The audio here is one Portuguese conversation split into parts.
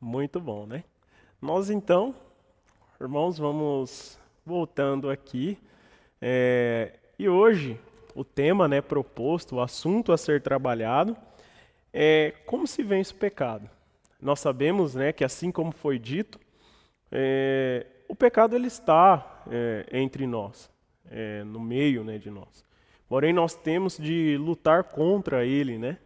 Muito bom, né? Nós então, irmãos, vamos voltando aqui. E hoje o tema, né, proposto, o assunto a ser trabalhado é como se vence o pecado. Nós sabemos, né, que assim como foi dito, o pecado ele está entre nós, no meio, né, de nós. Porém, nós temos de lutar contra ele, né?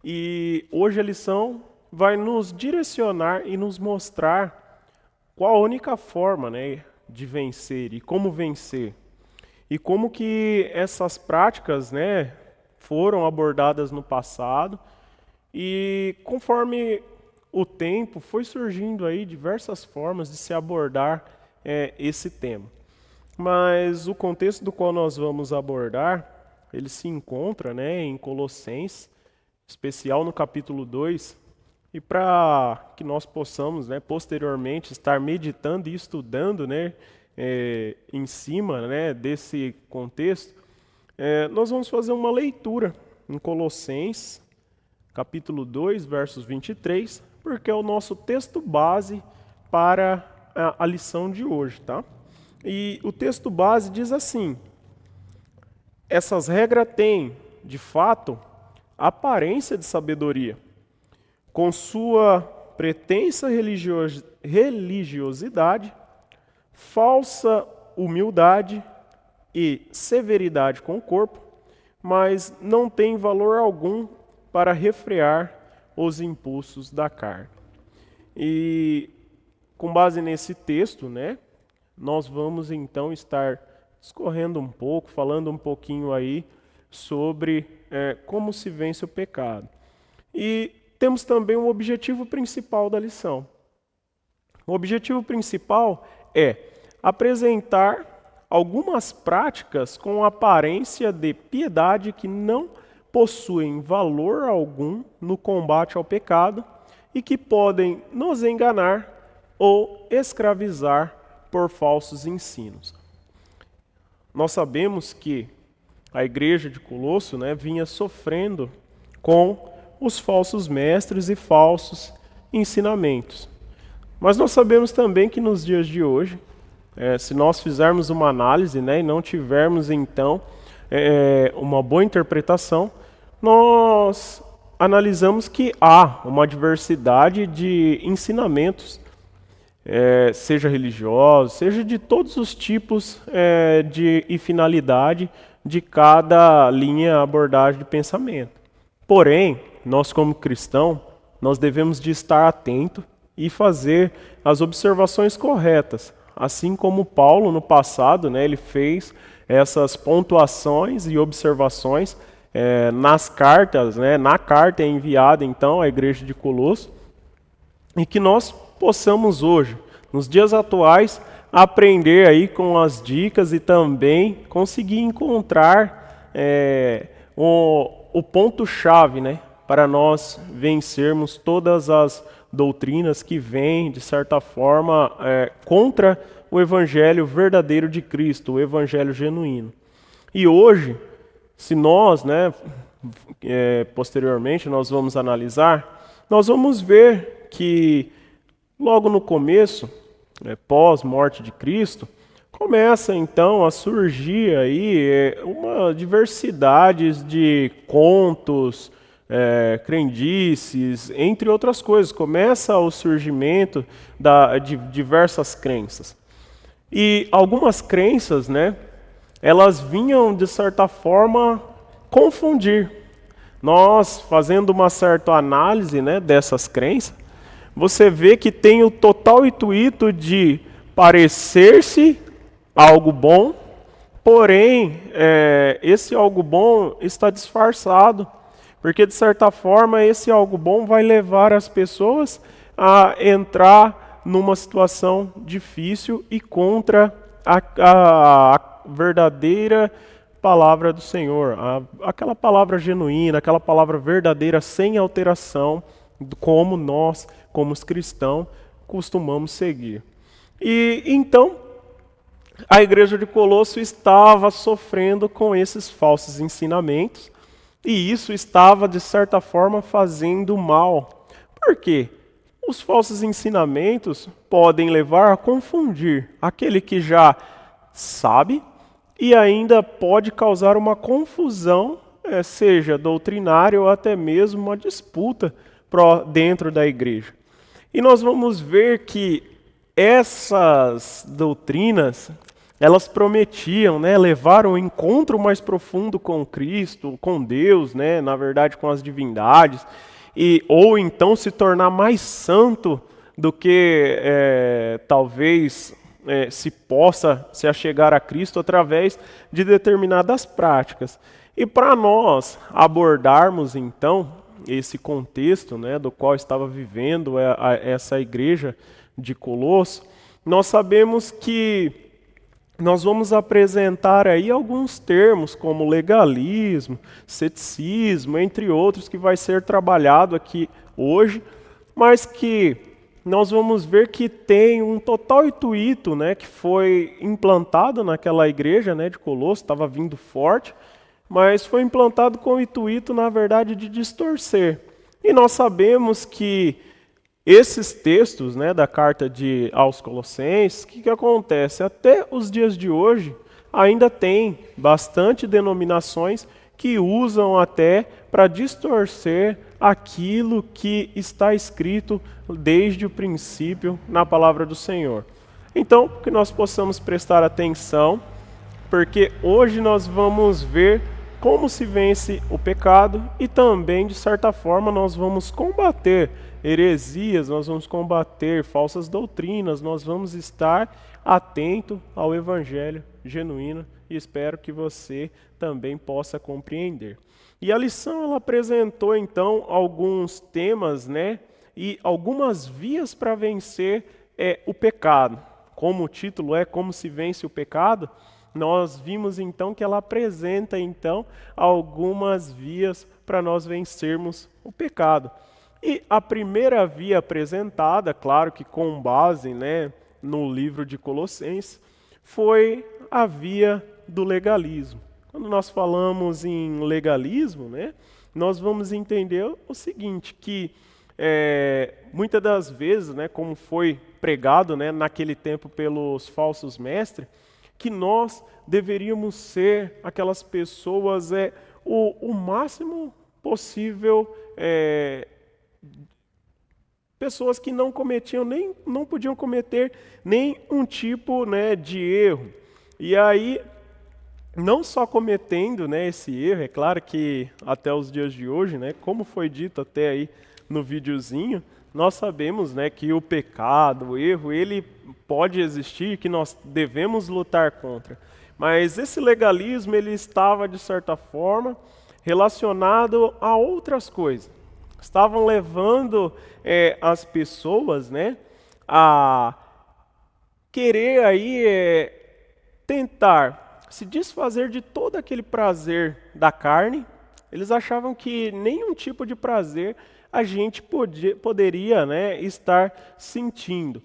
E hoje a lição vai nos direcionar e nos mostrar qual a única forma, né, de vencer e como vencer. E como que essas práticas, né, foram abordadas no passado e conforme o tempo foi surgindo aí diversas formas de se abordar esse tema. Mas o contexto do qual nós vamos abordar, ele se encontra, né, em Colossenses, especial no capítulo 2, e para que nós possamos, né, posteriormente estar meditando e estudando, né, em cima, né, desse contexto, nós vamos fazer uma leitura em Colossenses, capítulo 2, versos 23, porque é o nosso texto base para a lição de hoje, tá? E o texto base diz assim: essas regras têm, de fato, aparência de sabedoria, com sua pretensa religiosidade, falsa humildade e severidade com o corpo, mas não tem valor algum para refrear os impulsos da carne. E com base nesse texto, né, nós vamos então estar discorrendo um pouco, falando um pouquinho aí sobre como se vence o pecado. E temos também um objetivo principal da lição. O objetivo principal é apresentar algumas práticas com aparência de piedade que não possuem valor algum no combate ao pecado e que podem nos enganar ou escravizar por falsos ensinos. Nós sabemos que a igreja de Colosso, né, vinha sofrendo com os falsos mestres e falsos ensinamentos. Mas nós sabemos também que nos dias de hoje, se nós fizermos uma análise, né, e não tivermos então uma boa interpretação, nós analisamos que há uma diversidade de ensinamentos, seja religiosos, seja de todos os tipos e finalidade de cada linha abordagem de pensamento. Porém, nós como cristão, nós devemos de estar atento e fazer as observações corretas. Assim como Paulo no passado, né, ele fez essas pontuações e observações nas cartas, né, na carta enviada então à igreja de Colosso, e que nós possamos hoje, nos dias atuais, aprender aí com as dicas e também conseguir encontrar o ponto-chave, né, para nós vencermos todas as doutrinas que vêm, de certa forma, contra o evangelho verdadeiro de Cristo, o evangelho genuíno. E hoje, se nós, né, posteriormente, nós vamos analisar, nós vamos ver que logo no começo, pós-morte de Cristo, começa então a surgir aí uma diversidade de contos, crendices, entre outras coisas. Começa o surgimento de diversas crenças. E algumas crenças, né, elas vinham, de certa forma, confundir. Nós, fazendo uma certa análise, né, dessas crenças, você vê que tem o total intuito de parecer-se algo bom, porém, esse algo bom está disfarçado, porque, de certa forma, esse algo bom vai levar as pessoas a entrar numa situação difícil e contra a verdadeira palavra do Senhor, aquela palavra genuína, aquela palavra verdadeira, sem alteração, como nós, como os cristãos, costumamos seguir. E então, a igreja de Colosso estava sofrendo com esses falsos ensinamentos, e isso estava, de certa forma, fazendo mal. Por quê? Os falsos ensinamentos podem levar a confundir aquele que já sabe e ainda pode causar uma confusão, seja doutrinária ou até mesmo uma disputa dentro da igreja. E nós vamos ver que essas doutrinas, elas prometiam, né, levar um encontro mais profundo com Cristo, com Deus, né, na verdade com as divindades, ou então se tornar mais santo do que talvez se possa se achegar a Cristo através de determinadas práticas. E para nós abordarmos então esse contexto, né, do qual estava vivendo essa igreja de Colosso, nós sabemos que nós vamos apresentar aí alguns termos como legalismo, ceticismo, entre outros, que vai ser trabalhado aqui hoje, mas que nós vamos ver que tem um total intuito, né, que foi implantado naquela igreja, né, de Colosso, estava vindo forte, mas foi implantado com o intuito, na verdade, de distorcer. E nós sabemos que esses textos, né, da carta aos Colossenses, o que acontece? Até os dias de hoje, ainda tem bastante denominações que usam até para distorcer aquilo que está escrito desde o princípio na palavra do Senhor. Então, que nós possamos prestar atenção, porque hoje nós vamos ver como se vence o pecado e também, de certa forma, nós vamos combater heresias, nós vamos combater falsas doutrinas, nós vamos estar atento ao evangelho genuíno e espero que você também possa compreender. E a lição ela apresentou então alguns temas, né, e algumas vias para vencer o pecado. Como o título é Como se vence o pecado, nós vimos então que ela apresenta então algumas vias para nós vencermos o pecado. E a primeira via apresentada, claro que com base, né, no livro de Colossenses, foi a via do legalismo. Quando nós falamos em legalismo, né, nós vamos entender o seguinte, que muitas das vezes, né, como foi pregado, né, naquele tempo pelos falsos mestres, que nós deveríamos ser aquelas pessoas o máximo possível pessoas que não cometiam não podiam cometer nenhum tipo, né, de erro. E aí, não só cometendo, né, esse erro, é claro que até os dias de hoje, né, como foi dito até aí no videozinho, nós sabemos, né, que o pecado, o erro, ele pode existir, que nós devemos lutar contra. Mas esse legalismo, ele estava, de certa forma, relacionado a outras coisas. Estavam levando as pessoas, né, a querer aí tentar se desfazer de todo aquele prazer da carne. Eles achavam que nenhum tipo de prazer a gente poderia, né, estar sentindo.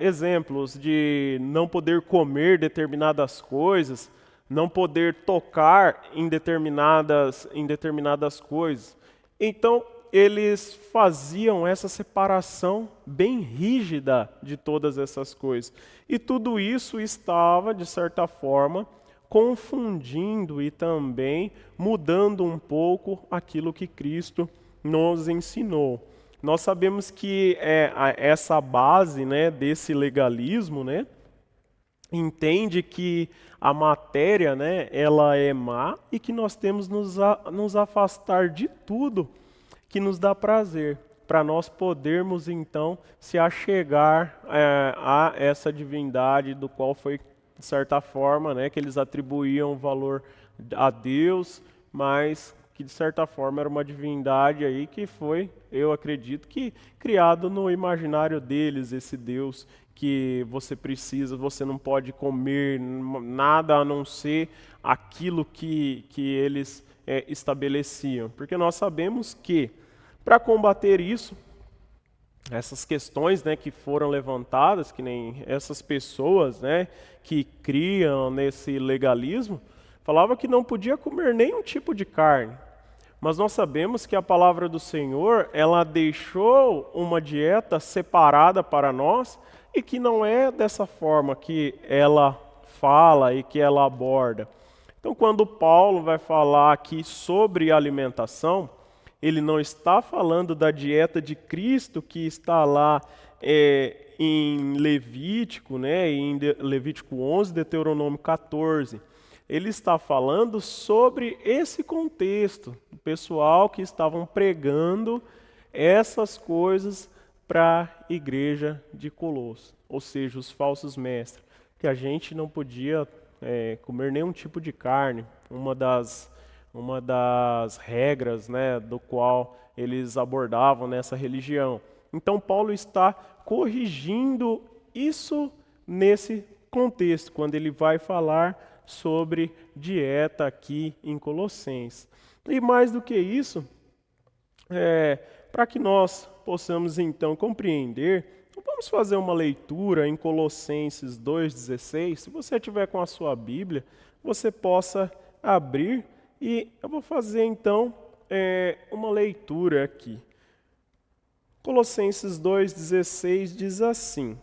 Exemplos de não poder comer determinadas coisas, não poder tocar em determinadas coisas. Então, eles faziam essa separação bem rígida de todas essas coisas. E tudo isso estava, de certa forma, confundindo e também mudando um pouco aquilo que Cristo nos ensinou. Nós sabemos que essa base, né, desse legalismo, né, entende que a matéria, né, ela é má e que nós temos nos afastar de tudo que nos dá prazer, para nós podermos então se achegar a essa divindade do qual foi, de certa forma, né, que eles atribuíam valor a Deus, mas que de certa forma era uma divindade aí que foi, eu acredito, que criado no imaginário deles, esse Deus que você não pode comer nada a não ser aquilo que eles estabeleciam. Porque nós sabemos que, para combater isso, essas questões, né, que foram levantadas, que nem essas pessoas, né, que criam nesse legalismo, falava que não podia comer nenhum tipo de carne. Mas nós sabemos que a palavra do Senhor, ela deixou uma dieta separada para nós e que não é dessa forma que ela fala e que ela aborda. Então, quando Paulo vai falar aqui sobre alimentação, ele não está falando da dieta de Cristo que está lá em Levítico, né, em Levítico 11, Deuteronômio 14. Ele está falando sobre esse contexto, o pessoal que estavam pregando essas coisas para a igreja de Colosso, ou seja, os falsos mestres, que a gente não podia comer nenhum tipo de carne, uma das regras, né, do qual eles abordavam nessa religião. Então Paulo está corrigindo isso nesse contexto, quando ele vai falar sobre dieta aqui em Colossenses. E mais do que isso, para que nós possamos então compreender, vamos fazer uma leitura em Colossenses 2,16. Se você tiver com a sua Bíblia, você possa abrir e eu vou fazer então uma leitura aqui. Colossenses 2,16 diz assim: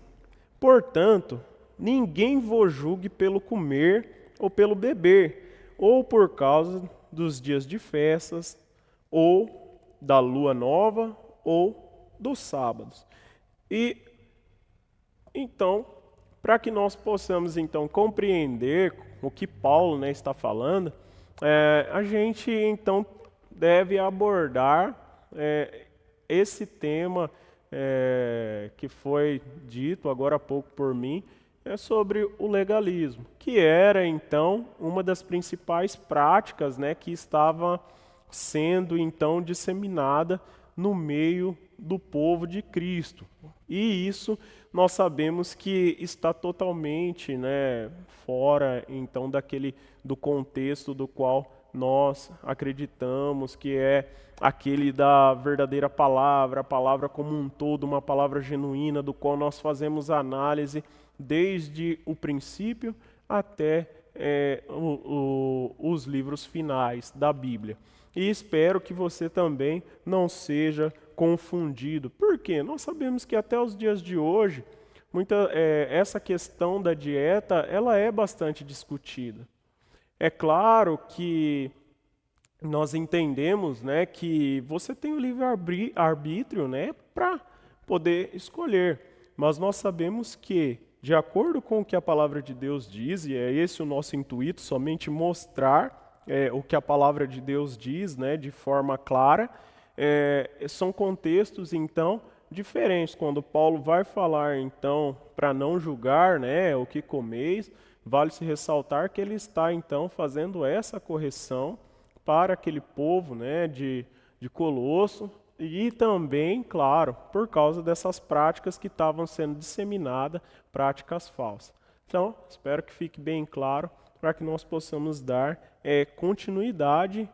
portanto, ninguém vos julgue pelo comer ou pelo beber, ou por causa dos dias de festas, ou da lua nova, ou dos sábados. E então, para que nós possamos então compreender o que Paulo, né, está falando, a gente então deve abordar esse tema que foi dito agora há pouco por mim, sobre o legalismo, que era então uma das principais práticas, né, que estava sendo então disseminada no meio do povo de Cristo. E isso nós sabemos que está totalmente, né, fora então do contexto do qual nós acreditamos que é aquele da verdadeira palavra, a palavra como um todo, uma palavra genuína, do qual nós fazemos análise desde o princípio até os livros finais da Bíblia. E espero que você também não seja confundido. Por quê? Nós sabemos que até os dias de hoje, essa questão da dieta, ela é bastante discutida. É claro que nós entendemos, né, que você tem o livre-arbítrio, né, para poder escolher. Mas nós sabemos que, de acordo com o que a palavra de Deus diz, e é esse o nosso intuito, somente mostrar o que a palavra de Deus diz, né, de forma clara, são contextos, então, diferentes. Quando Paulo vai falar, então, para não julgar, né, o que comeis, vale-se ressaltar que ele está, então, fazendo essa correção para aquele povo, né, de Colosso, e também, claro, por causa dessas práticas que estavam sendo disseminadas, práticas falsas. Então, espero que fique bem claro para que nós possamos dar continuidade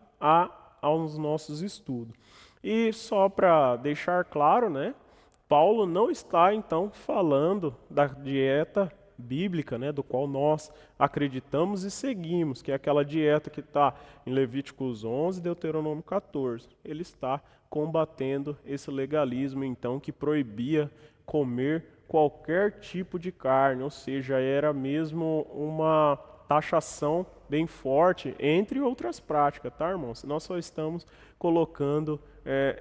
aos nossos estudos. E só para deixar claro, né, Paulo não está, então, falando da dieta bíblica, né, do qual nós acreditamos e seguimos, que é aquela dieta que está em Levíticos 11 e Deuteronômio 14. Ele está combatendo esse legalismo, então, que proibia comer qualquer tipo de carne, ou seja, era mesmo uma taxação bem forte, entre outras práticas, tá, irmãos? Nós só estamos colocando,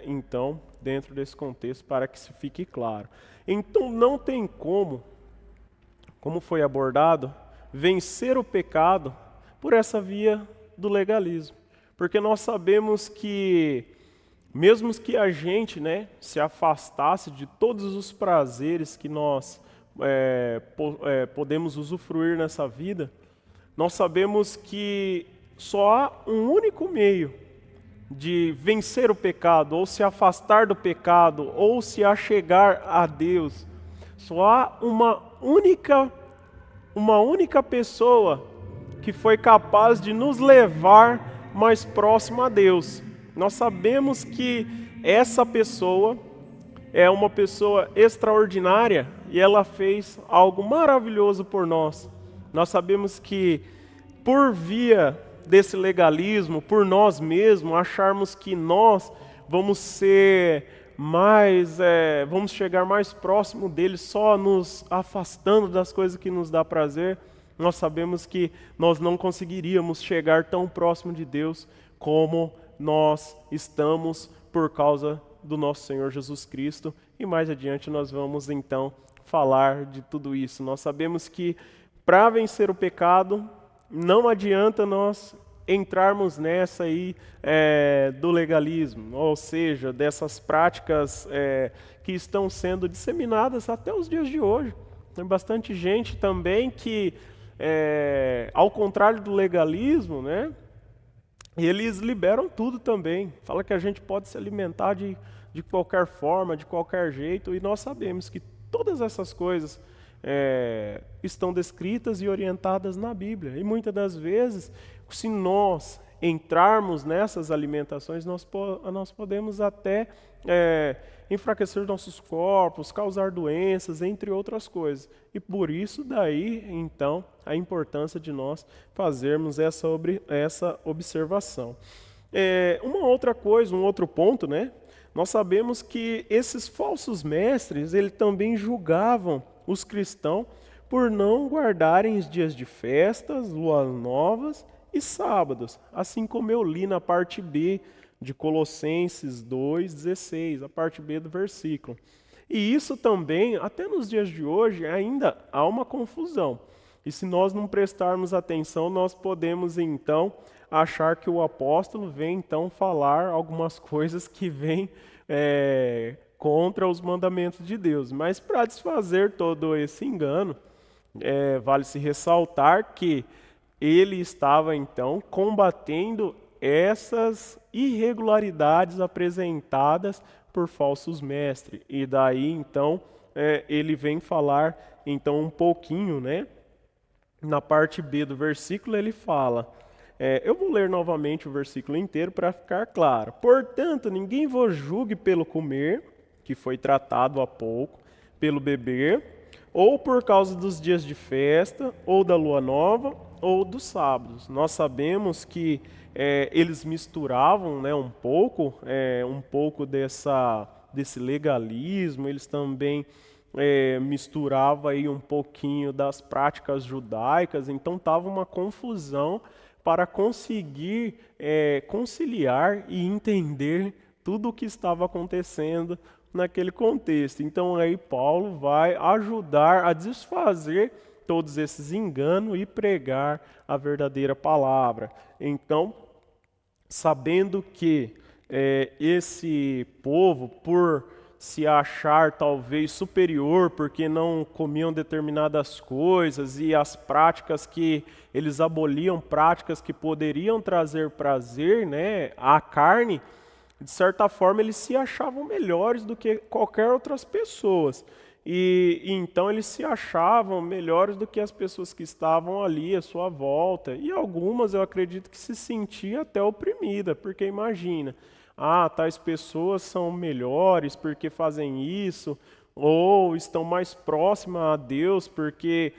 então, dentro desse contexto para que isso fique claro. Então, não tem como foi abordado, vencer o pecado por essa via do legalismo. Porque nós sabemos que, mesmo que a gente, né, se afastasse de todos os prazeres que nós podemos usufruir nessa vida, nós sabemos que só há um único meio de vencer o pecado, ou se afastar do pecado, ou se achegar a Deus. Só há uma única pessoa que foi capaz de nos levar mais próximo a Deus. Nós sabemos que essa pessoa é uma pessoa extraordinária e ela fez algo maravilhoso por nós. Nós sabemos que por via desse legalismo, por nós mesmos, acharmos que nós vamos ser mais, vamos chegar mais próximo dele só nos afastando das coisas que nos dá prazer, nós sabemos que nós não conseguiríamos chegar tão próximo de Deus como nós estamos por causa do nosso Senhor Jesus Cristo. E mais adiante nós vamos então falar de tudo isso. Nós sabemos que para vencer o pecado, não adianta nós entrarmos nessa aí do legalismo, ou seja, dessas práticas que estão sendo disseminadas até os dias de hoje. Tem bastante gente também que, ao contrário do legalismo, né, eles liberam tudo também. Fala que a gente pode se alimentar de qualquer forma, de qualquer jeito, e nós sabemos que todas essas coisas estão descritas e orientadas na Bíblia. E muitas das vezes, se nós entrarmos nessas alimentações, nós podemos até enfraquecer nossos corpos, causar doenças, entre outras coisas. E por isso daí, então, a importância de nós fazermos essa observação. Uma outra coisa, um outro ponto, né? Nós sabemos que esses falsos mestres, eles também julgavam os cristãos por não guardarem os dias de festas, luas novas e sábados, assim como eu li na parte B de Colossenses 2,16, a parte B do versículo. E isso também, até nos dias de hoje, ainda há uma confusão. E se nós não prestarmos atenção, nós podemos então achar que o apóstolo vem então falar algumas coisas que vêm contra os mandamentos de Deus. Mas para desfazer todo esse engano, vale-se ressaltar que ele estava então combatendo essas irregularidades apresentadas por falsos mestres. E daí então ele vem falar então um pouquinho, né? Na parte B do versículo ele fala, eu vou ler novamente o versículo inteiro para ficar claro. Portanto, ninguém vos julgue pelo comer, que foi tratado há pouco, pelo beber, ou por causa dos dias de festa, ou da lua nova, ou dos sábados. Nós sabemos que eles misturavam, né, um pouco desse legalismo, eles também misturavam aí um pouquinho das práticas judaicas, então estava uma confusão para conseguir conciliar e entender tudo o que estava acontecendo naquele contexto. Então aí Paulo vai ajudar a desfazer todos esses enganos e pregar a verdadeira palavra. Então, sabendo que esse povo, por se achar talvez superior, porque não comiam determinadas coisas e as práticas que eles aboliam, práticas que poderiam trazer prazer, né, à carne, de certa forma eles se achavam melhores do que qualquer outras pessoas. E então eles se achavam melhores do que as pessoas que estavam ali à sua volta. E algumas eu acredito que se sentiam até oprimida, porque imagina, tais pessoas são melhores porque fazem isso, ou estão mais próximas a Deus porque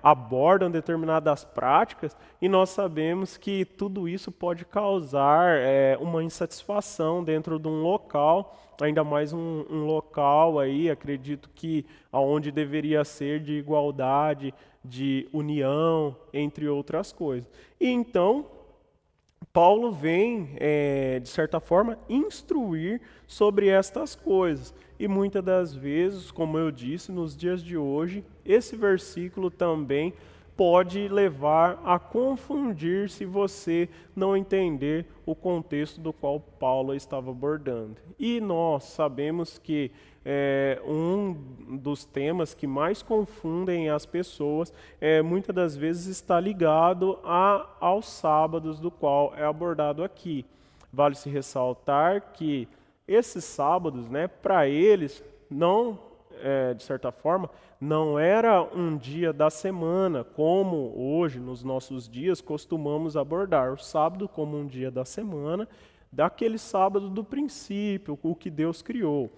abordam determinadas práticas, e nós sabemos que tudo isso pode causar uma insatisfação dentro de um local, ainda mais um local aí, acredito que aonde deveria ser de igualdade, de união, entre outras coisas. E então Paulo vem, de certa forma, instruir sobre estas coisas. E muitas das vezes, como eu disse, nos dias de hoje, esse versículo também pode levar a confundir se você não entender o contexto do qual Paulo estava abordando. E nós sabemos que um dos temas que mais confundem as pessoas muitas das vezes está ligado aos sábados, do qual é abordado aqui. Vale-se ressaltar que esses sábados, né, para eles, não, de certa forma, não era um dia da semana, como hoje, nos nossos dias, costumamos abordar o sábado como um dia da semana, daquele sábado do princípio, o que Deus criou.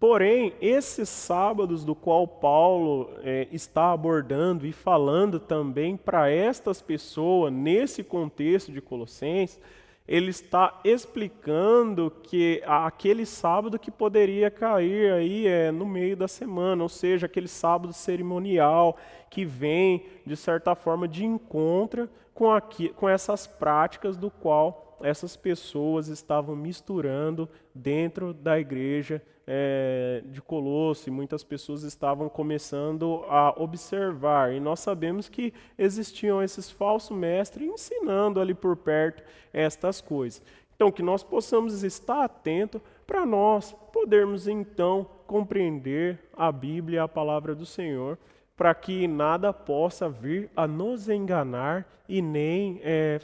Porém, esses sábados do qual Paulo está abordando e falando também para estas pessoas, nesse contexto de Colossenses, ele está explicando que aquele sábado que poderia cair aí no meio da semana, ou seja, aquele sábado cerimonial que vem, de certa forma, de encontro com essas práticas do qual essas pessoas estavam misturando dentro da igreja de Colosso, e muitas pessoas estavam começando a observar, e nós sabemos que existiam esses falsos mestres ensinando ali por perto estas coisas. Então, que nós possamos estar atentos para nós podermos então compreender a Bíblia e a palavra do Senhor, para que nada possa vir a nos enganar e nem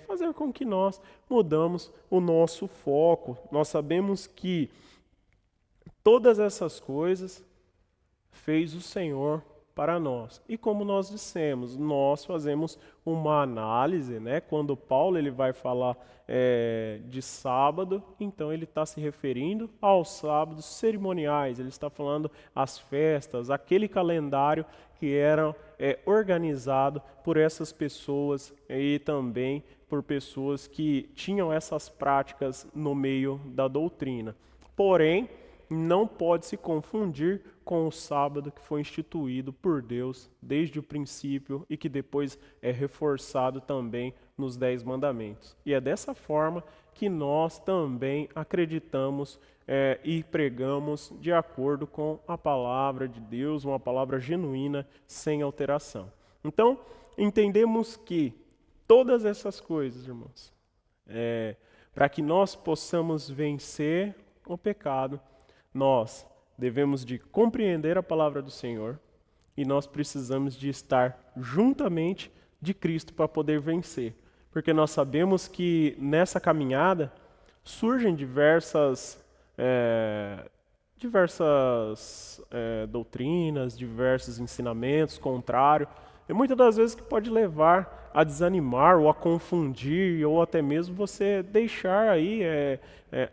fazer com que nós mudamos o nosso foco. Nós sabemos que todas essas coisas fez o Senhor para nós. E como nós dissemos, nós fazemos uma análise, né? Quando Paulo ele vai falar de sábado, então ele está se referindo aos sábados cerimoniais, ele está falando as festas, aquele calendário que era organizado por essas pessoas e também por pessoas que tinham essas práticas no meio da doutrina. Porém, não pode se confundir com o sábado que foi instituído por Deus desde o princípio e que depois é reforçado também nos 10 mandamentos. E é dessa forma que nós também acreditamos e pregamos de acordo com a palavra de Deus, uma palavra genuína, sem alteração. Então, entendemos que todas essas coisas, irmãos, para que nós possamos vencer o pecado, nós devemos de compreender a palavra do Senhor e nós precisamos de estar juntamente de Cristo para poder vencer. Porque nós sabemos que nessa caminhada surgem diversas doutrinas, diversos ensinamentos contrários, e muitas das vezes que pode levar a desanimar ou a confundir, ou até mesmo você deixar aí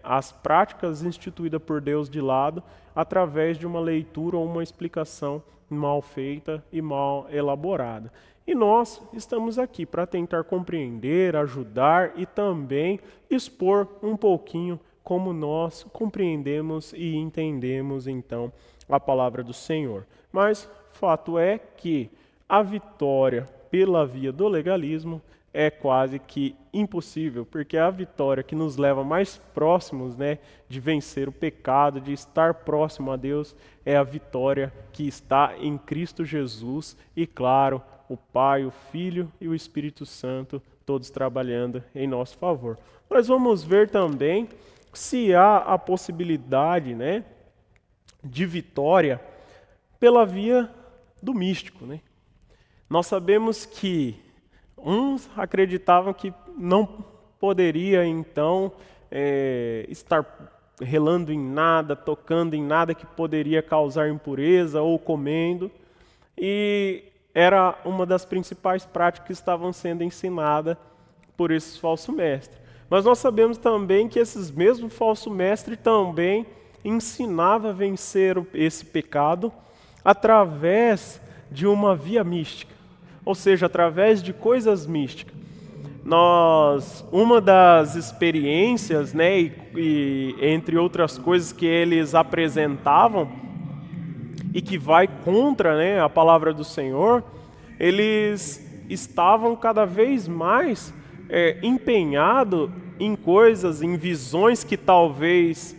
as práticas instituídas por Deus de lado através de uma leitura ou uma explicação mal feita e mal elaborada. E nós estamos aqui para tentar compreender, ajudar e também expor um pouquinho como nós compreendemos e entendemos então a palavra do Senhor. Mas fato é que a vitória pela via do legalismo é quase que impossível, porque é a vitória que nos leva mais próximos, de vencer o pecado, de estar próximo a Deus, é a vitória que está em Cristo Jesus e, claro, o Pai, o Filho e o Espírito Santo, todos trabalhando em nosso favor. Nós vamos ver também se há a possibilidade, de vitória pela via do místico, Nós sabemos que uns acreditavam que não poderia, então, estar relando em nada, tocando em nada que poderia causar impureza ou comendo, e era uma das principais práticas que estavam sendo ensinadas por esses falsos mestres. Mas nós sabemos também que esses mesmos falsos mestres também ensinavam a vencer esse pecado através de uma via mística, ou seja, através de coisas místicas. Uma das experiências, e entre outras coisas que eles apresentavam e que vai contra, a palavra do Senhor, eles estavam cada vez mais empenhados em coisas, em visões que talvez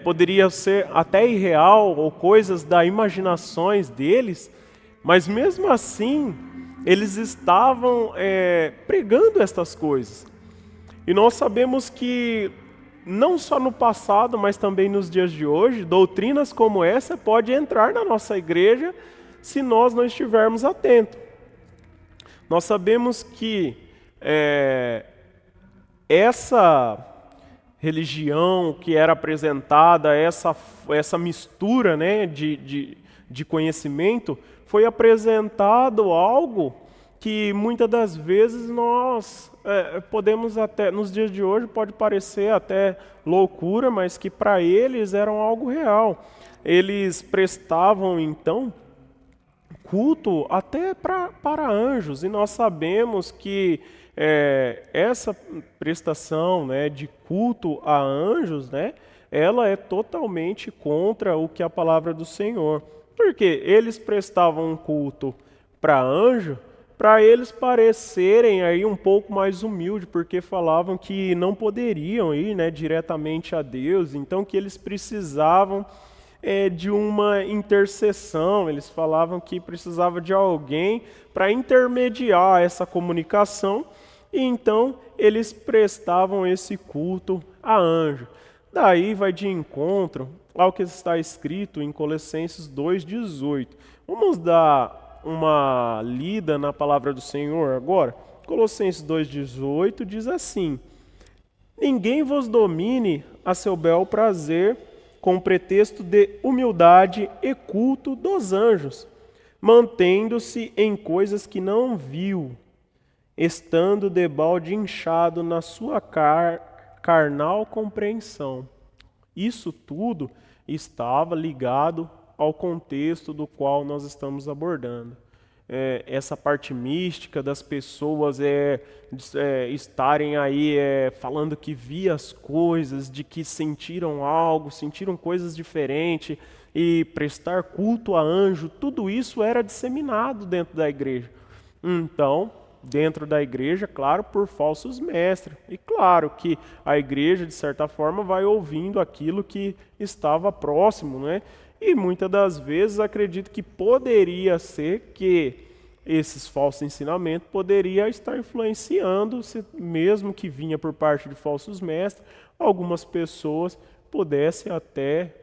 poderiam ser até irreal ou coisas das imaginações deles, mas mesmo assim eles estavam pregando estas coisas. E nós sabemos que não só no passado, mas também nos dias de hoje, doutrinas como essa podem entrar na nossa igreja se nós não estivermos atentos. Nós sabemos que essa religião que era apresentada, essa mistura de conhecimento, foi apresentado algo que muitas das vezes nós podemos até, nos dias de hoje, pode parecer até loucura, mas que para eles eram algo real. Eles prestavam, então, culto até para anjos, e nós sabemos que essa prestação, né, de culto a anjos, né, ela é totalmente contra o que a palavra do Senhor. Porque eles prestavam um culto para anjo, para eles parecerem aí um pouco mais humildes, porque falavam que não poderiam ir, né, diretamente a Deus, então que eles precisavam de uma intercessão, eles falavam que precisava de alguém para intermediar essa comunicação, e então eles prestavam esse culto a anjo. Daí vai de encontro ao que está escrito em Colossenses 2,18. Vamos dar uma lida na palavra do Senhor agora? Colossenses 2,18 diz assim: ninguém vos domine a seu bel prazer, com pretexto de humildade e culto dos anjos, mantendo-se em coisas que não viu, estando debalde inchado na sua carnal compreensão. Isso tudo estava ligado ao contexto do qual nós estamos abordando. Essa parte mística das pessoas estarem aí falando que via as coisas, de que sentiram algo, sentiram coisas diferentes e prestar culto a anjo, tudo isso era disseminado dentro da igreja. Então, dentro da igreja, claro, por falsos mestres. E claro que a igreja, de certa forma, vai ouvindo aquilo que estava próximo, né? E muitas das vezes acredito que poderia ser que esses falsos ensinamentos poderia estar influenciando, mesmo que vinha por parte de falsos mestres, algumas pessoas pudessem até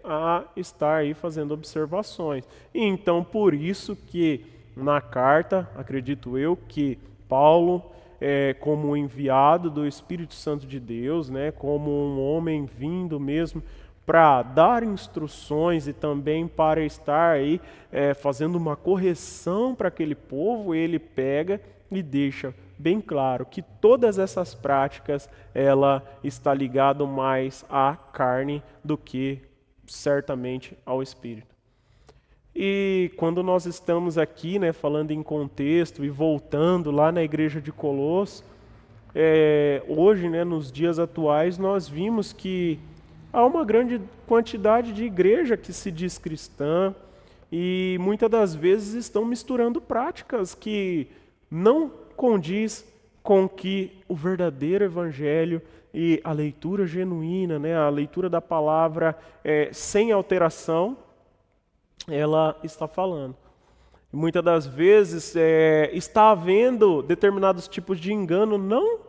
estar aí fazendo observações. E então, por isso que na carta, acredito eu, que Paulo, como enviado do Espírito Santo de Deus, né, como um homem vindo mesmo para dar instruções e também para estar aí fazendo uma correção para aquele povo, ele pega e deixa bem claro que todas essas práticas ela está ligado mais à carne do que certamente ao espírito. E quando nós estamos aqui, né, falando em contexto e voltando lá na igreja de Colosso, hoje, né, nos dias atuais, nós vimos que há uma grande quantidade de igreja que se diz cristã e muitas das vezes estão misturando práticas que não condiz com que o verdadeiro evangelho e a leitura genuína, né, a leitura da palavra sem alteração, ela está falando. Muitas das vezes está havendo determinados tipos de engano, não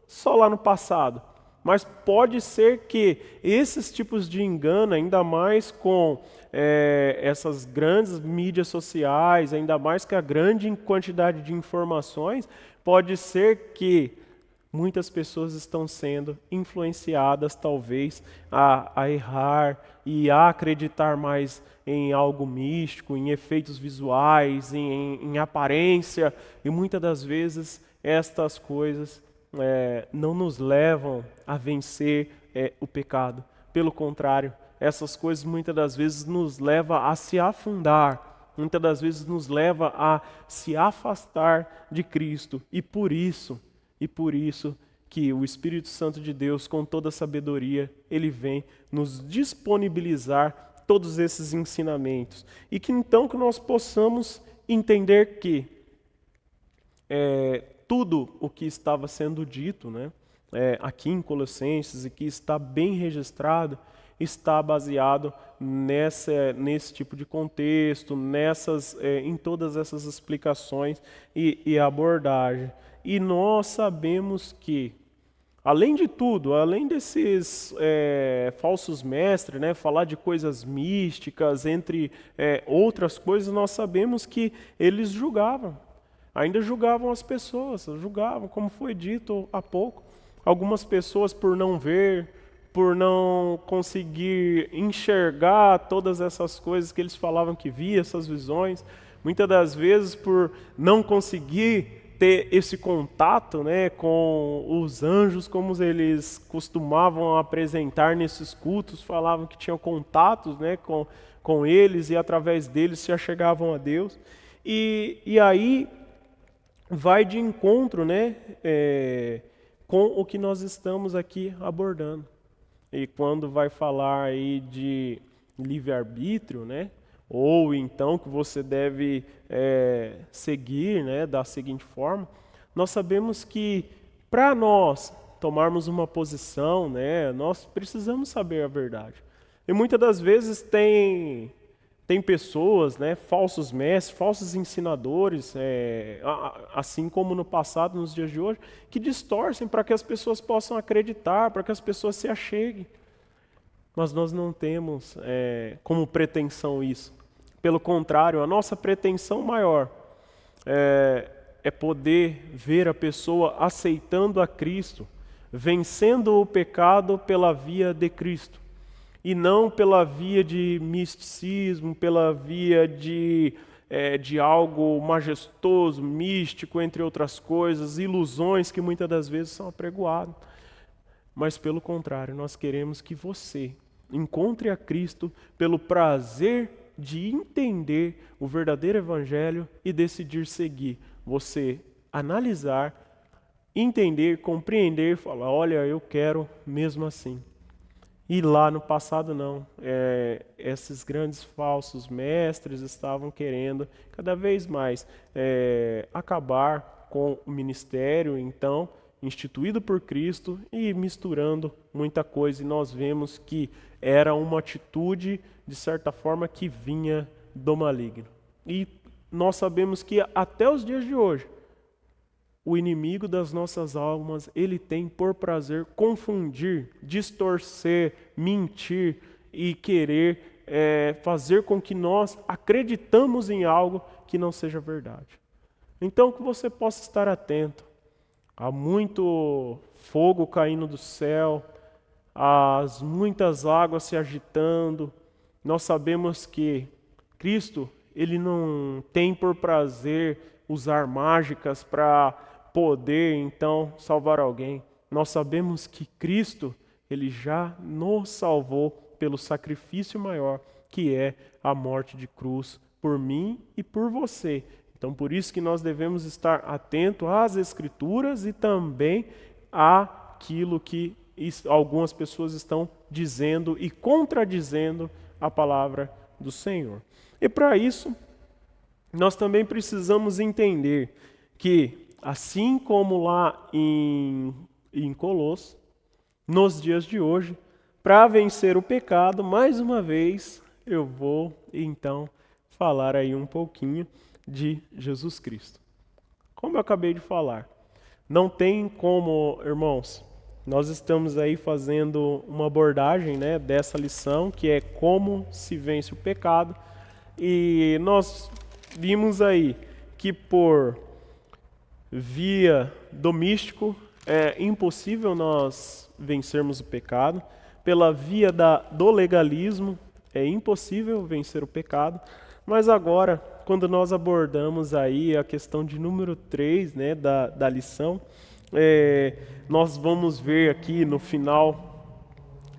só lá no passado, mas pode ser que esses tipos de engano, ainda mais com essas grandes mídias sociais, ainda mais que a grande quantidade de informações, pode ser que muitas pessoas estão sendo influenciadas, talvez, a errar e a acreditar mais em algo místico, em efeitos visuais, em aparência, e muitas das vezes estas coisas não nos levam a vencer o pecado. Pelo contrário, essas coisas muitas das vezes nos levam a se afundar, muitas das vezes nos levam a se afastar de Cristo. E por isso que o Espírito Santo de Deus, com toda a sabedoria, ele vem nos disponibilizar todos esses ensinamentos. E que então que nós possamos entender que tudo o que estava sendo dito, né, aqui em Colossenses, e que está bem registrado, está baseado nesse tipo de contexto, em todas essas explicações e abordagem. E nós sabemos que, além de tudo, além desses falsos mestres, né, falar de coisas místicas, entre outras coisas, nós sabemos que eles julgavam. Ainda julgavam as pessoas, julgavam, como foi dito há pouco. Algumas pessoas por não ver, por não conseguir enxergar todas essas coisas que eles falavam que via, essas visões. Muitas das vezes por não conseguir ter esse contato, né, com os anjos, como eles costumavam apresentar nesses cultos, falavam que tinham contatos, né, com eles e através deles se achegavam a Deus. E aí vai de encontro, né, com o que nós estamos aqui abordando. E quando vai falar aí de livre-arbítrio, né, ou então que você deve seguir, né, da seguinte forma, nós sabemos que para nós tomarmos uma posição, né, nós precisamos saber a verdade. E muitas das vezes tem pessoas, né, falsos mestres, falsos ensinadores, assim como no passado, nos dias de hoje, que distorcem para que as pessoas possam acreditar, para que as pessoas se acheguem. Mas nós não temos como pretensão isso. Pelo contrário, a nossa pretensão maior é poder ver a pessoa aceitando a Cristo, vencendo o pecado pela via de Cristo, e não pela via de misticismo, pela via de algo majestoso, místico, entre outras coisas, ilusões que muitas das vezes são apregoadas. Mas pelo contrário, nós queremos que você encontre a Cristo pelo prazer de entender o verdadeiro evangelho e decidir seguir. Você analisar, entender, compreender, falar, olha, eu quero mesmo assim. E lá no passado não, esses grandes falsos mestres estavam querendo cada vez mais acabar com o ministério, então, instituído por Cristo e misturando muita coisa. E nós vemos que era uma atitude, de certa forma, que vinha do maligno. E nós sabemos que até os dias de hoje, o inimigo das nossas almas, ele tem por prazer confundir, distorcer, mentir e querer fazer com que nós acreditamos em algo que não seja verdade. Então, que você possa estar atento. Há muito fogo caindo do céu, as muitas águas se agitando. Nós sabemos que Cristo, ele não tem por prazer usar mágicas para poder, então, salvar alguém. Nós sabemos que Cristo, ele já nos salvou pelo sacrifício maior, que é a morte de cruz, por mim e por você. Então, por isso que nós devemos estar atentos às Escrituras e também àquilo que algumas pessoas estão dizendo e contradizendo a palavra do Senhor. E para isso, nós também precisamos entender que, assim como lá em Colossos, nos dias de hoje, para vencer o pecado, mais uma vez, eu vou então falar aí um pouquinho de Jesus Cristo. Como eu acabei de falar, não tem como, irmãos, nós estamos aí fazendo uma abordagem, né, dessa lição, que é como se vence o pecado, e nós vimos aí que por via do místico é impossível nós vencermos o pecado, pela via do legalismo é impossível vencer o pecado, mas agora, quando nós abordamos aí a questão de número 3, né, da lição, nós vamos ver aqui no final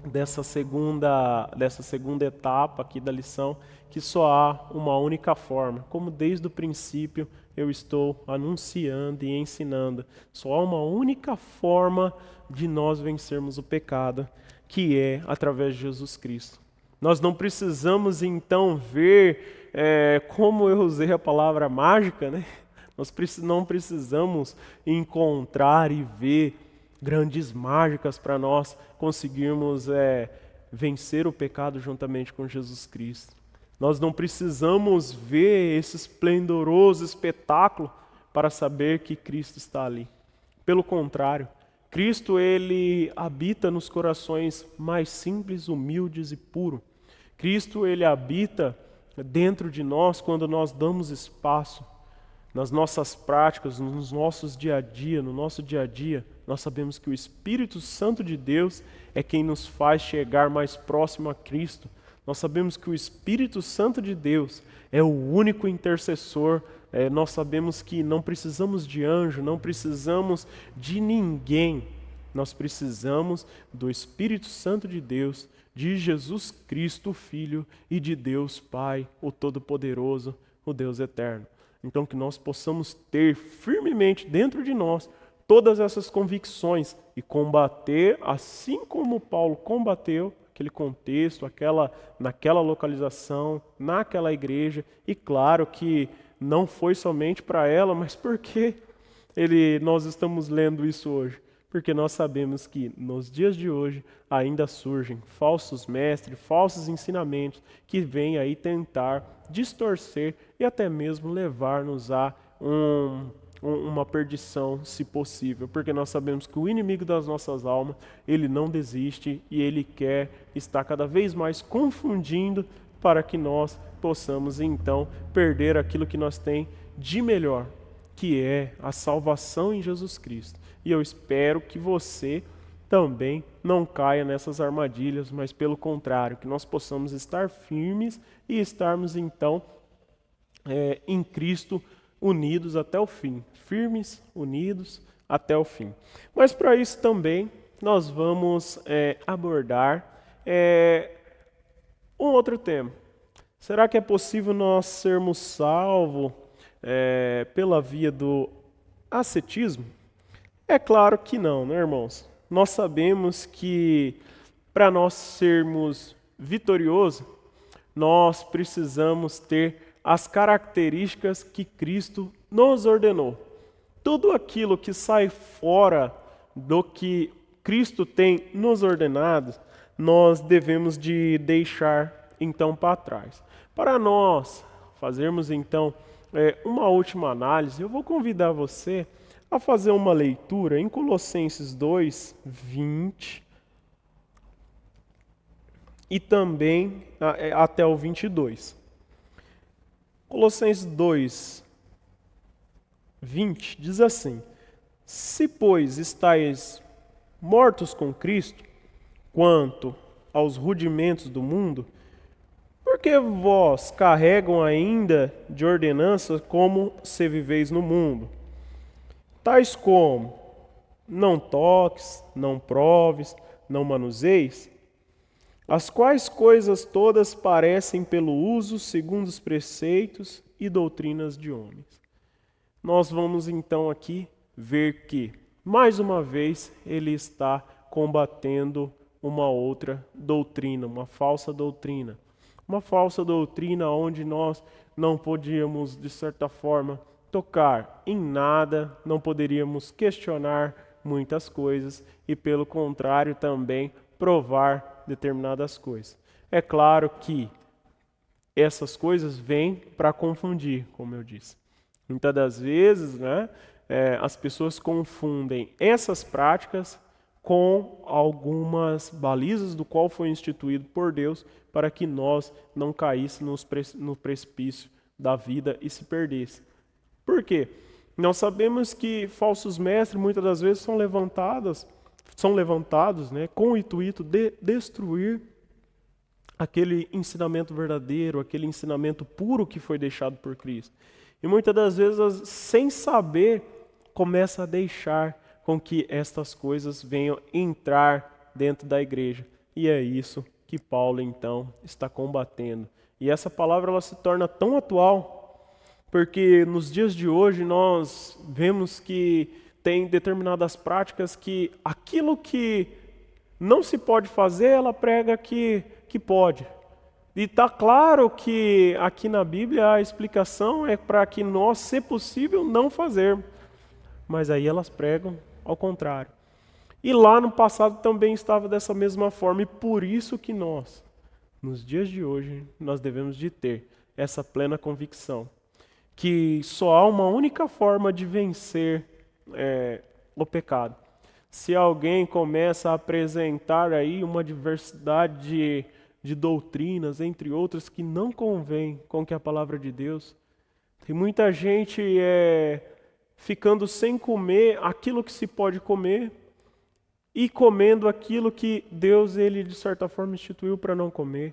dessa segunda etapa aqui da lição, que só há uma única forma, como desde o princípio eu estou anunciando e ensinando. Só há uma única forma de nós vencermos o pecado, que é através de Jesus Cristo. Nós não precisamos então ver, como eu usei a palavra mágica, né? Nós não precisamos encontrar e ver grandes mágicas para nós conseguirmos vencer o pecado juntamente com Jesus Cristo. Nós não precisamos ver esse esplendoroso espetáculo para saber que Cristo está ali. Pelo contrário, Cristo, ele habita nos corações mais simples, humildes e puros. Cristo, ele habita dentro de nós quando nós damos espaço nas nossas práticas, nos nossos dia a dia, no nosso dia a dia. Nós sabemos que o Espírito Santo de Deus é quem nos faz chegar mais próximo a Cristo. Nós sabemos que o Espírito Santo de Deus é o único intercessor. Nós sabemos que não precisamos de anjo, não precisamos de ninguém. Nós precisamos do Espírito Santo de Deus, de Jesus Cristo, o Filho, e de Deus Pai, o Todo-Poderoso, o Deus Eterno. Então que nós possamos ter firmemente dentro de nós todas essas convicções e combater, assim como Paulo combateu aquele contexto, naquela localização, naquela igreja. E claro que não foi somente para ela, mas porque nós estamos lendo isso hoje? Porque nós sabemos que nos dias de hoje ainda surgem falsos mestres, falsos ensinamentos que vêm aí tentar distorcer e até mesmo levar-nos a uma perdição, se possível. Porque nós sabemos que o inimigo das nossas almas, ele não desiste e ele quer estar cada vez mais confundindo para que nós possamos então perder aquilo que nós tem de melhor, que é a salvação em Jesus Cristo. E eu espero que você também não caia nessas armadilhas, mas pelo contrário, que nós possamos estar firmes e estarmos então em Cristo unidos até o fim. Firmes, unidos até o fim. Mas para isso também nós vamos abordar um outro tema. Será que é possível nós sermos salvos pela via do ascetismo? É claro que não, né, irmãos? Nós sabemos que para nós sermos vitoriosos, nós precisamos ter as características que Cristo nos ordenou. Tudo aquilo que sai fora do que Cristo tem nos ordenado, nós devemos de deixar então para trás. Para nós fazermos então uma última análise, eu vou convidar você a fazer uma leitura em Colossenses 2, 20 e também até o 22. Colossenses 2, 20 diz assim: Se, pois, estáis mortos com Cristo, quanto aos rudimentos do mundo, por que vós carregam ainda de ordenanças como se viveis no mundo? Tais como, não toques, não proves, não manuseis, as quais coisas todas parecem pelo uso segundo os preceitos e doutrinas de homens. Nós vamos então aqui ver que, mais uma vez, ele está combatendo uma outra doutrina, uma falsa doutrina. Uma falsa doutrina onde nós não podíamos, de certa forma, tocar em nada, não poderíamos questionar muitas coisas e, pelo contrário, também provar determinadas coisas. É claro que essas coisas vêm para confundir, como eu disse. Muitas das vezes, as pessoas confundem essas práticas com algumas balizas do qual foi instituído por Deus para que nós não caíssemos no precipício da vida e se perdesse. Por quê? Nós sabemos que falsos mestres muitas das vezes são levantados com o intuito de destruir aquele ensinamento verdadeiro, aquele ensinamento puro que foi deixado por Cristo. E muitas das vezes, sem saber, começa a deixar com que estas coisas venham entrar dentro da igreja. E é isso que Paulo, então, está combatendo. E essa palavra ela se torna tão atual, porque nos dias de hoje nós vemos que tem determinadas práticas que aquilo que não se pode fazer, ela prega que pode. E está claro que aqui na Bíblia a explicação é para que nós, se possível, não fazermos. Mas aí elas pregam ao contrário. E lá no passado também estava dessa mesma forma. E por isso que nós, nos dias de hoje, nós devemos de ter essa plena convicção. Que só há uma única forma de vencer o pecado. Se alguém começa a apresentar aí uma diversidade de doutrinas, entre outras, que não convém com que a palavra de Deus, tem muita gente ficando sem comer aquilo que se pode comer e comendo aquilo que Deus, ele de certa forma instituiu para não comer.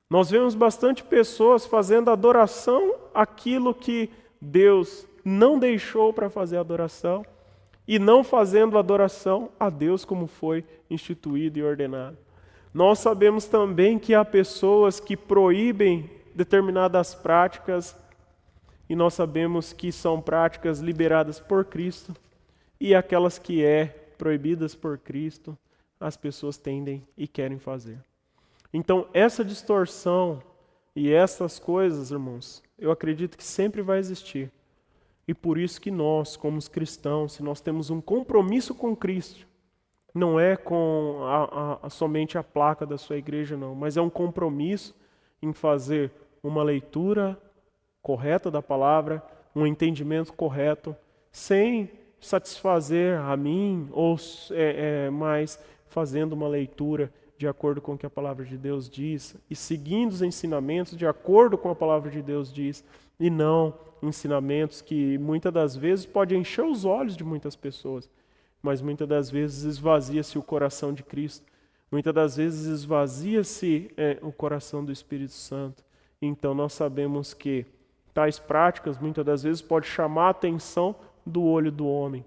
Nós vemos bastante pessoas fazendo adoração àquilo que Deus não deixou para fazer adoração e não fazendo adoração a Deus como foi instituído e ordenado. Nós sabemos também que há pessoas que proíbem determinadas práticas e nós sabemos que são práticas liberadas por Cristo e aquelas que proibidas por Cristo, as pessoas tendem e querem fazer. Então, essa distorção e essas coisas, irmãos, eu acredito que sempre vai existir. E por isso que nós, como os cristãos, se nós temos um compromisso com Cristo, não é com somente a placa da sua igreja, não, mas é um compromisso em fazer uma leitura correta da palavra, um entendimento correto, sem satisfazer a mim, mas fazendo uma leitura de acordo com o que a palavra de Deus diz e seguindo os ensinamentos de acordo com a palavra de Deus diz, e não ensinamentos que muitas das vezes podem encher os olhos de muitas pessoas, mas muitas das vezes esvazia-se o coração de Cristo, muitas das vezes esvazia-se o coração do Espírito Santo. Então nós sabemos que tais práticas muitas das vezes podem chamar a atenção do olho do homem.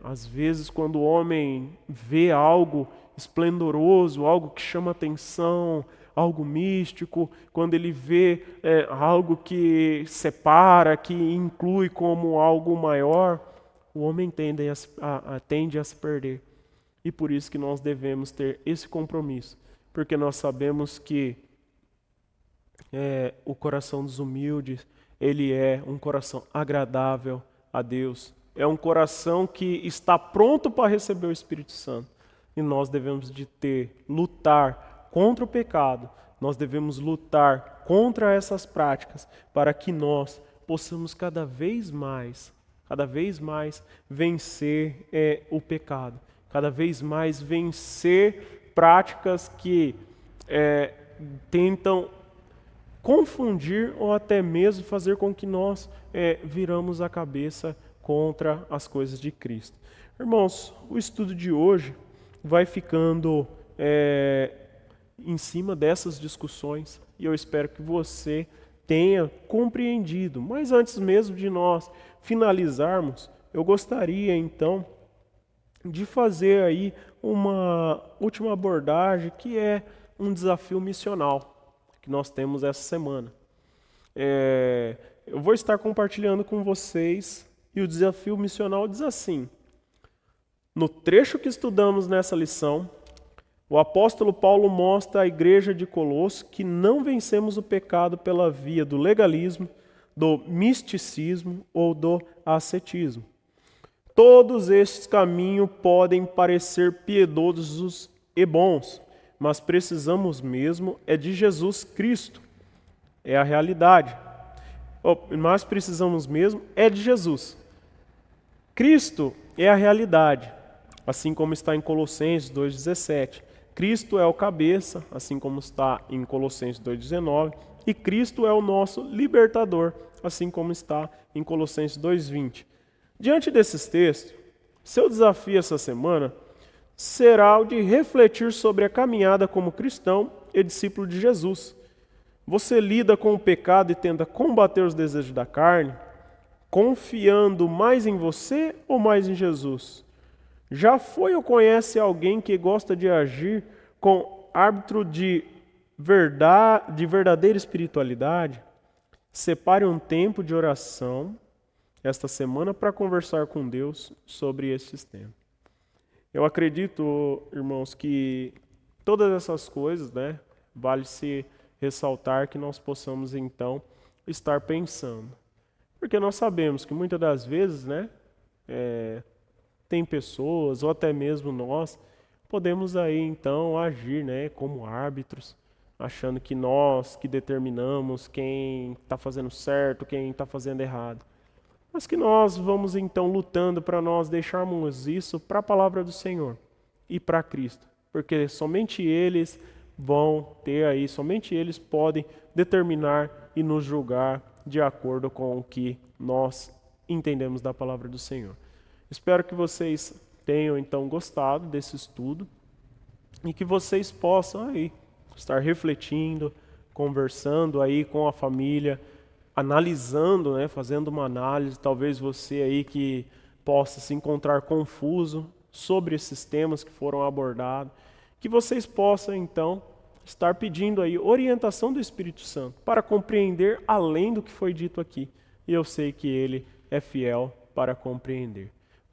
Às vezes quando o homem vê algo esplendoroso, algo que chama atenção, algo místico, quando ele vê algo que separa, que inclui como algo maior, o homem tende a se perder. E por isso que nós devemos ter esse compromisso, porque nós sabemos que o coração dos humildes, ele é um coração agradável a Deus. É um coração que está pronto para receber o Espírito Santo. E nós devemos lutar contra o pecado. Nós devemos lutar contra essas práticas para que nós possamos cada vez mais vencer o pecado. Cada vez mais vencer práticas que tentam confundir ou até mesmo fazer com que nós viramos a cabeça contra as coisas de Cristo. Irmãos, o estudo de hoje vai ficando em cima dessas discussões e eu espero que você tenha compreendido. Mas antes mesmo de nós finalizarmos, eu gostaria então de fazer aí uma última abordagem que é um desafio missional que nós temos essa semana. Eu vou estar compartilhando com vocês e o desafio missional diz assim: no trecho que estudamos nessa lição, o apóstolo Paulo mostra à igreja de Colosso que não vencemos o pecado pela via do legalismo, do misticismo ou do ascetismo. Todos estes caminhos podem parecer piedosos e bons, mas precisamos mesmo de Jesus Cristo. É a realidade. Mas precisamos mesmo de Jesus. Cristo é a realidade, assim como está em Colossenses 2,17. Cristo é o cabeça, assim como está em Colossenses 2,19. E Cristo é o nosso libertador, assim como está em Colossenses 2,20. Diante desses textos, seu desafio essa semana será o de refletir sobre a caminhada como cristão e discípulo de Jesus. Você lida com o pecado e tenta combater os desejos da carne, confiando mais em você ou mais em Jesus? Já foi ou conhece alguém que gosta de agir com árbitro de verdadeira espiritualidade? Separe um tempo de oração esta semana para conversar com Deus sobre esses temas. Eu acredito, irmãos, que todas essas coisas, vale se ressaltar que nós possamos então estar pensando. Porque nós sabemos que muitas das vezes, tem pessoas, ou até mesmo nós, podemos aí então agir como árbitros, achando que nós que determinamos quem está fazendo certo, quem está fazendo errado. Mas que nós vamos então lutando para nós deixarmos isso para a palavra do Senhor e para Cristo. Porque somente eles somente eles podem determinar e nos julgar de acordo com o que nós entendemos da palavra do Senhor. Espero que vocês tenham então gostado desse estudo e que vocês possam aí estar refletindo, conversando aí com a família, analisando, né, fazendo uma análise, talvez você aí que possa se encontrar confuso sobre esses temas que foram abordados, que vocês possam então estar pedindo aí orientação do Espírito Santo para compreender além do que foi dito aqui. E eu sei que ele é fiel para compreender.